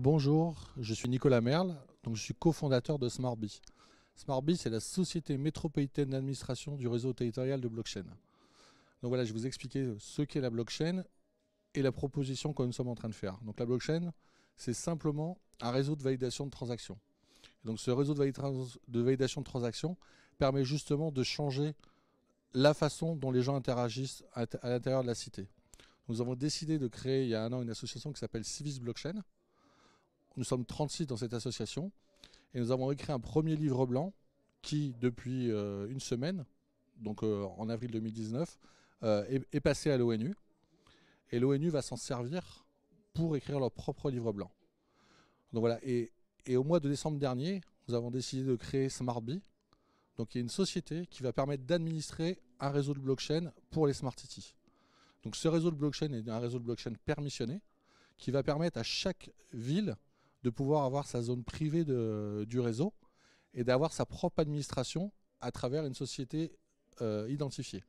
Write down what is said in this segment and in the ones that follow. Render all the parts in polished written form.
Bonjour, je suis Nicolas Merle, donc je suis cofondateur de SmartBee. SmartBee, c'est la société métropolitaine d'administration du réseau territorial de blockchain. Donc voilà, je vais vous expliquer ce qu'est la blockchain et la proposition que nous sommes en train de faire. Donc la blockchain, c'est simplement un réseau de validation de transactions. Et donc ce réseau de validation de transactions permet justement de changer la façon dont les gens interagissent à l'intérieur de la cité. Nous avons décidé de créer il y a un an une association qui s'appelle Civis Blockchain. Nous sommes 36 dans cette association et nous avons écrit un premier livre blanc qui, depuis une semaine, donc en avril 2019, est passé à l'ONU. Et l'ONU va s'en servir pour écrire leur propre livre blanc. Donc voilà, et au mois de décembre dernier, nous avons décidé de créer SmartBee, donc qui est une société qui va permettre d'administrer un réseau de blockchain pour les Smart Cities. Donc ce réseau de blockchain est un réseau de blockchain permissionné qui va permettre à chaque ville de pouvoir avoir sa zone privée du réseau et d'avoir sa propre administration à travers une société identifiée.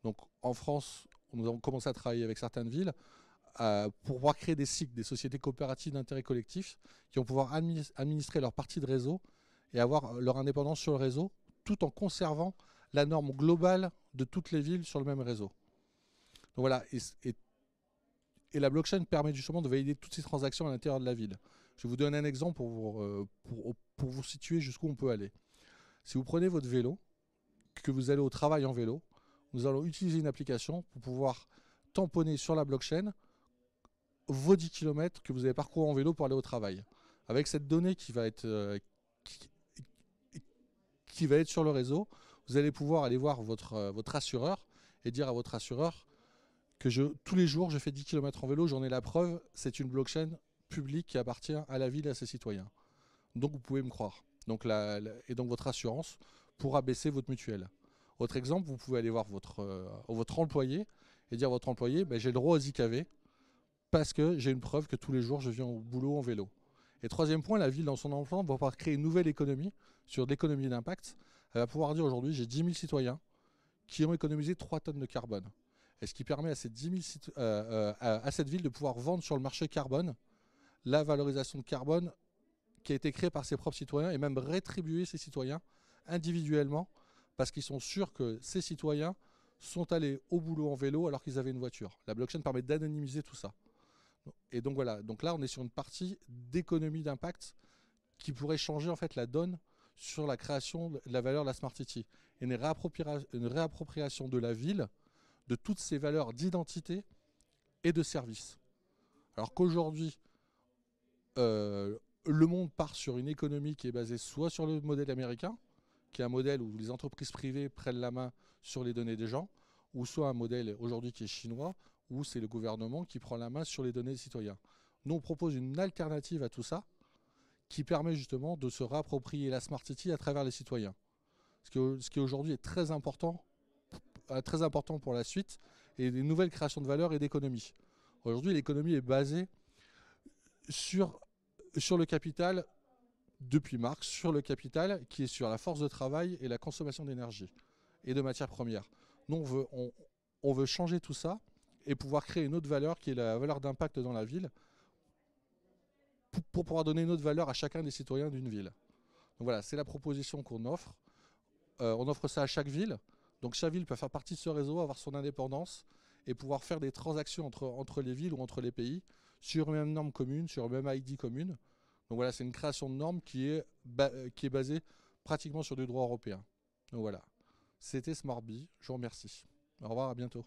Donc en France, nous avons commencé à travailler avec certaines villes pour pouvoir créer des SIC, des sociétés coopératives d'intérêt collectif, qui vont pouvoir administrer leur partie de réseau et avoir leur indépendance sur le réseau, tout en conservant la norme globale de toutes les villes sur le même réseau. Donc voilà, et la blockchain permet justement de valider toutes ces transactions à l'intérieur de la ville. Je vais vous donner un exemple pour vous situer jusqu'où on peut aller. Si vous prenez votre vélo, que vous allez au travail en vélo, nous allons utiliser une application pour pouvoir tamponner sur la blockchain vos 10 km que vous avez parcouru en vélo pour aller au travail. Avec cette donnée qui va être sur le réseau, vous allez pouvoir aller voir votre assureur et dire à votre assureur que tous les jours je fais 10 km en vélo, j'en ai la preuve, c'est une blockchain publique qui appartient à la ville et à ses citoyens. Donc vous pouvez me croire. Donc et donc votre assurance pourra baisser votre mutuelle. Autre exemple, vous pouvez aller voir votre employé et dire à votre employé, ben, j'ai le droit aux IKV parce que j'ai une preuve que tous les jours je viens au boulot en vélo. Et troisième point, la ville dans son ensemble va pouvoir créer une nouvelle économie sur l'économie d'impact. Elle va pouvoir dire aujourd'hui, j'ai 10 000 citoyens qui ont économisé 3 tonnes de carbone. Et ce qui permet à cette ville de pouvoir vendre sur le marché carbone la valorisation de carbone qui a été créée par ses propres citoyens et même rétribuer ces citoyens individuellement parce qu'ils sont sûrs que ces citoyens sont allés au boulot en vélo alors qu'ils avaient une voiture. La blockchain permet d'anonymiser tout ça. Et donc voilà, donc là on est sur une partie d'économie d'impact qui pourrait changer en fait la donne sur la création de la valeur de la Smart City. Et une réappropriation de la ville de toutes ces valeurs d'identité et de service. Alors qu'aujourd'hui, le monde part sur une économie qui est basée soit sur le modèle américain, qui est un modèle où les entreprises privées prennent la main sur les données des gens, ou soit un modèle aujourd'hui qui est chinois, où c'est le gouvernement qui prend la main sur les données des citoyens. Nous, on propose une alternative à tout ça, qui permet justement de se réapproprier la Smart City à travers les citoyens. Ce qui aujourd'hui est très important pour la suite, et des nouvelles créations de valeur et d'économie. Aujourd'hui, l'économie est basée sur le capital, depuis Marx, sur le capital qui est sur la force de travail et la consommation d'énergie et de matières premières. Nous, on veut changer tout ça et pouvoir créer une autre valeur qui est la valeur d'impact dans la ville pour pouvoir donner une autre valeur à chacun des citoyens d'une ville. Donc voilà, c'est la proposition qu'on offre. On offre ça à chaque ville. Donc chaque ville peut faire partie de ce réseau, avoir son indépendance et pouvoir faire des transactions entre les villes ou entre les pays sur une même norme commune, sur une même ID commune. Donc voilà, c'est une création de normes qui est basée pratiquement sur du droit européen. Donc voilà, c'était SmartBee, je vous remercie. Au revoir, à bientôt.